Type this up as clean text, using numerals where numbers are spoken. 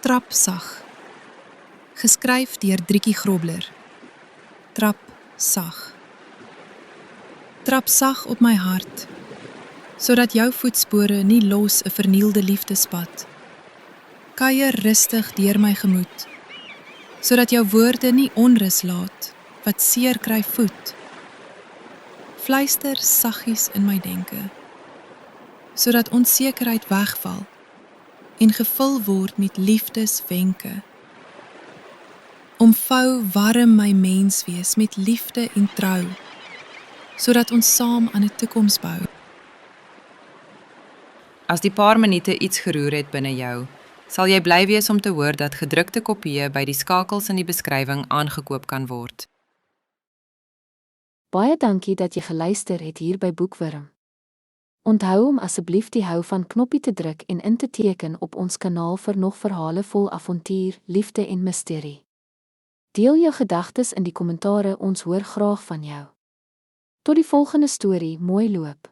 Trap sag. Geskryf deur Driekie Grobler. Trap sag. Trap sag op my hart, sodat jou voetspore nie los 'n vernielde liefdespad. Kuier rustig deur my gemoed, sodat jou woorde nie onrus laat, wat seer kry voed. Fluister saggies in my denke, sodat onsekerheid wegval en gevul word met liefdeswenke. Omvou warm my menswees met liefde en trou, sodat ons saam aan 'n toekoms bou. As die paar minute iets geroer het binne jou, sal jy bly wees om te hoor dat gedrukte kopieë by die skakels in die beskrywing aangekoop kan word. Baie dankie dat jy geluister het hier by Boekwurm. Onthou om asseblief die hou van knoppie te druk en in te teken op ons kanaal vir nog verhale vol avontuur, liefde en misterie. Deel jou gedagtes in die kommentare, ons hoor graag van jou. Tot die volgende storie, mooi loop.